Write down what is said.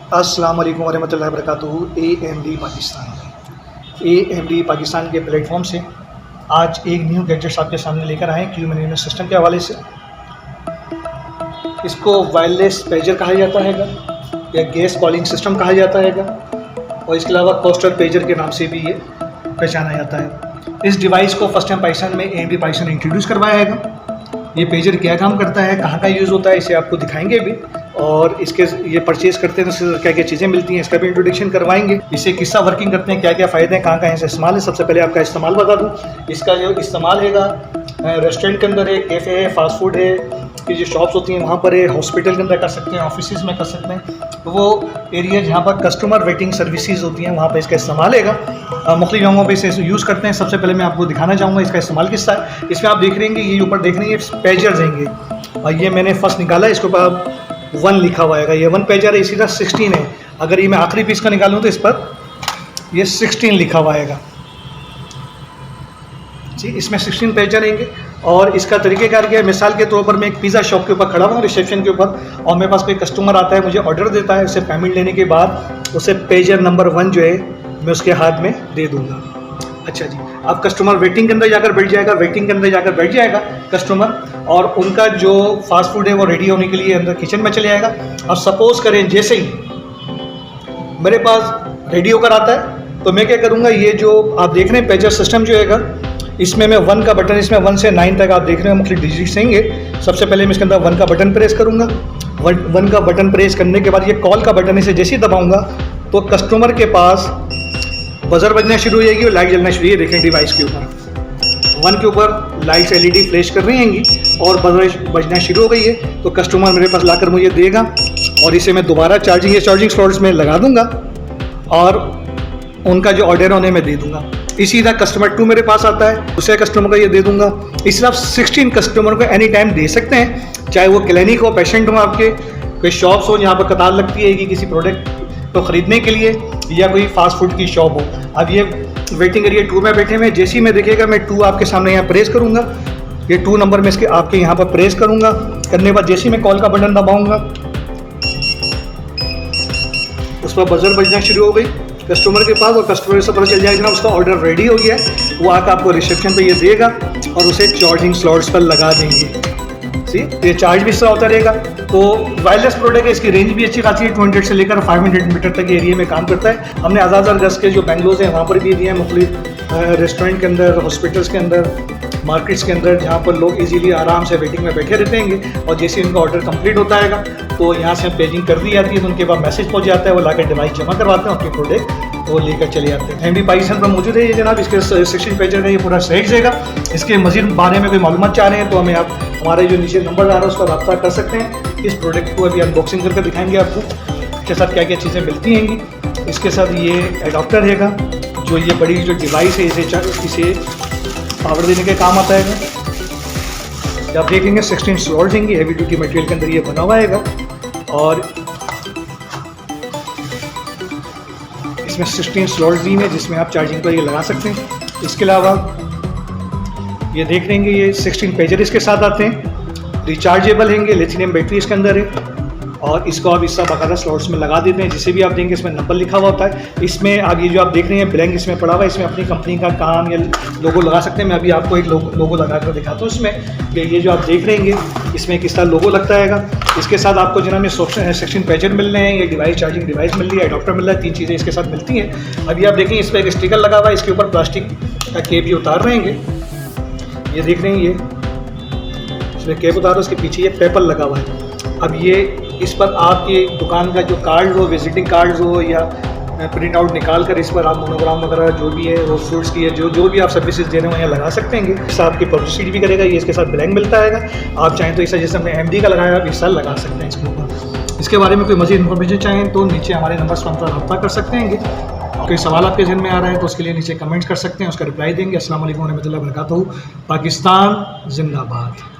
अस्सलाम वालेकुम वरहमतुल्लाहि वबरकातुहू। AMD पाकिस्तान के प्लेटफॉर्म से आज एक न्यू गैजेट्स आपके सामने लेकर आए क्यू मैनेजमेंट सिस्टम के हवाले से। इसको वायरलेस पेजर कहा जाता है या गैस कॉलिंग सिस्टम कहा जाता है और इसके अलावा कोस्टर पेजर के नाम से भी ये पहचाना जाता है। इस डिवाइस को फर्स्ट टाइम पाकिस्तान में AMD पाकिस्तान ने इंट्रोड्यूस करवाया है। ये पेजर क्या काम करता है, कहाँ का यूज़ होता है, इसे आपको दिखाएंगे भी, और इसके ये परचेज़ करते हैं तो क्या क्या चीज़ें मिलती हैं इसका भी इंट्रोडक्शन करवाएंगे। इसे किस्सा वर्किंग करते हैं, क्या क्या फ़ायदे हैं, कहाँ कहाँ से इस्तेमाल है। सबसे पहले आपका इस्तेमाल बता दूँ। इसका जो इस्तेमाल है रेस्टोरेंट के अंदर है, कैफ़े है, फास्ट फूड है, की जो शॉप्स होती हैं वहाँ पर है, हॉस्पिटल के अंदर कर सकते हैं, ऑफिस में कर सकते हैं। तो वो एरिया जहाँ पर कस्टमर वेटिंग सर्विसेज होती हैं वहाँ पर इसका इस्तेमाल है। मुख्तलिफ जगहों पे इसे यूज़ करते हैं। सबसे पहले मैं आपको दिखाना चाहूँगा इसका इस्तेमाल किस्सा है। इसमें आप देख रहे हैं ये ऊपर देख रहे हैं ये पेजर्स हैं और ये मैंने फर्स्ट निकाला, इसके ऊपर 1 लिखा हुआ है। ये 1 पेजर है, इसी तरह 16 है। अगर ये मैं आखिरी पीस का निकालूँ तो इस पर ये 16 लिखा हुआ है जी। इसमें 16 पेजर रहेंगे और इसका तरीक़ेकार क्या है, मिसाल के तौर पर मैं एक पिज़्ज़ा शॉप के ऊपर खड़ा हूँ रिसेप्शन के ऊपर, और मेरे पास कोई कस्टमर आता है, मुझे ऑर्डर देता है, उसे पेमेंट लेने के बाद उसे पेजर नंबर 1 जो है मैं उसके हाथ में दे दूँगा। अच्छा जी, अब कस्टमर वेटिंग के अंदर जाकर बैठ जाएगा कस्टमर, और उनका जो फास्ट फूड है वो रेडी होने के लिए अंदर किचन में चले जाएगा। अब सपोज़ करें जैसे ही मेरे पास रेडी होकर आता है तो मैं क्या करूँगा, ये जो आप देख रहे हैं पेजर सिस्टम जो है इसमें मैं 1 का बटन, इसमें 1 से 9 तक आप देख रहे हो मुख्तलिफ डिजिट्स होंगे। सबसे पहले मैं इसके अंदर 1 का बटन प्रेस करूँगा। 1 का बटन प्रेस करने के बाद ये कॉल का बटन, इसे जैसे ही दबाऊँगा तो कस्टमर के पास बजर बजना शुरू हो जाएगी और लाइट जलना शुरू। ये देखें डिवाइस के ऊपर 1 के ऊपर लाइट्स LED फ्लैश कर रही हैं और बजर बजना शुरू हो गई है। तो कस्टमर मेरे पास लाकर मुझे देगा और इसे मैं दोबारा चार्जिंग स्लॉट्स में लगा दूँगा और उनका जो ऑर्डर होने में दे दूँगा। इसी तरह कस्टमर 2 मेरे पास आता है, दूसरे कस्टमर को ये दे दूँगा। इस तरह 16 कस्टमर को एनी टाइम दे सकते हैं, चाहे वो क्लिनिक हो, पेशेंट हो, आपके कोई शॉप्स हो जहाँ पर कतार लगती है कि किसी प्रोडक्ट को ख़रीदने के लिए, या कोई फास्ट फूड की शॉप हो। अब ये वेटिंग एरिया 2 में बैठे हुए, जैसे ही मैं देखेगा मैं 2 आपके सामने यहाँ प्रेस करूँगा, ये 2 नंबर में इसके आपके यहाँ पर प्रेस करूँगा। करने के बाद जैसे ही मैं कॉल का बटन दबाऊँगा उस पर बजर बजना शुरू हो गई कस्टमर के पास, और कस्टमर से पता चल जाएगा ना उसका ऑर्डर रेडी हो गया है। वो आकर आपको रिसेप्शन पे ये देगा और उसे चार्जिंग स्लॉट्स पर लगा देंगे। सी ये चार्ज भी इस तरह होता रहेगा। तो वायरलेस प्रोडक्ट है, इसकी रेंज भी अच्छी खासी है, 200 से लेकर 500 मीटर तक एरिया में काम करता है। हमने आज़ाद गज के जो बेंगलोर हैं वहाँ पर भी दिए हैं, मुख्तलिफ रेस्टोरेंट के अंदर, हॉस्पिटल्स के अंदर, मार्केट्स के अंदर, जहाँ पर लोग इजीली आराम से वेटिंग में बैठे रहते हैं। और जैसे उनका ऑर्डर कंप्लीट होता है तो यहाँ से पेजिंग कर दी जाती है, तो उनके पास मैसेज पहुँच जाता है, वो लाकर डिवाइस जमा करवाते हैं, उनके प्रोडक्ट वो लेकर चले जाते हैं। AMD पाकिस्तान पर मौजूद है ये जनाब। इसके 16 पेजर का ये पूरा सेट देगा। इसके मज़ीद बारे में कोई मालूमात चाह रहे हैं तो हमें आप हमारे जो नीचे नंबर आ रहा है उस पर रब्ता कर सकते हैं। इस प्रोडक्ट को अभी अनबॉक्सिंग करके दिखाएंगे आपको, इसके साथ क्या क्या चीज़ें मिलती हैं। इसके साथ ये एडाप्टर रहेगा, जो ये बड़ी जो डिवाइस है इसे पावर देने के काम आता है। आप देखेंगे 16 स्लॉट्स देंगे, हैवी ड्यूटी मटेरियल के अंदर ये बना हुआ है और इसमें 16 स्लॉट्स दी हैं जिसमें आप चार्जिंग पर ये लगा सकते हैं। इसके अलावा ये देख लेंगे ये 16 पेजर इसके साथ आते हैं, रिचार्जेबल हैंगे, लिथियम बैटरी इसके अंदर है, और इसको आप इस तरह बाकायदा स्लॉट्स में लगा देते हैं। जिसे भी आप देंगे इसमें नंबर लिखा हुआ होता है। इसमें आप ये जो आप देख रहे हैं ब्लैंक इसमें पड़ा हुआ है, इसमें अपनी कंपनी का काम या लोगो लगा सकते हैं। मैं अभी आपको एक लोगो लगा कर दिखाता हूँ इसमें। ये जो आप देख रहे हैं इसमें किस तरह लोगो लगता है। इसके साथ आपको जनाब में 16 पेजर मिल रहे हैं, ये डिवाइस चार्जिंग डिवाइस मिल रही है, एडाप्टर मिल रहा है, 3 चीज़ें इसके साथ मिलती हैं। अभी आप देखें इस पर एक स्टिकर लगा हुआ है, इसके ऊपर प्लास्टिक का केप भी उतार रहे हैं। ये देख रहे हैं ये इसमें केप उतार रहा है, उसके पीछे ये पेपर लगा हुआ है। अब ये इस पर आपके दुकान का जो कार्ड हो, विजिटिंग कार्ड्स हो, या प्रिंट आउट निकाल कर इस पर आप मोनोग्राम वगैरह जो भी है वो फ्रूट्स की है जो भी आप सर्विसेज दे रहे हो यहाँ लगा सकते हैं। इससे आपकी पब्लिसिटी भी करेगा। ये इसके साथ ब्लैंक मिलता है, आप चाहें तो इस जैसे हमने AMD का लगाया आप इस साल लगा सकते हैं इसके ऊपर। इसके बारे में कोई मज़ीद इन्फॉर्मेशन चाहें तो नीचे हमारे नंबर पर रब्ता कर सकते हैं। कोई सवाल आपके जहन में आ रहा है तो उसके लिए नीचे कमेंट्स कर सकते हैं, उसका रिप्लाई देंगे। अस्सलाम वालेकुम रहमतुल्लाहि व बरकातहू। पाकिस्तान जिंदाबाद।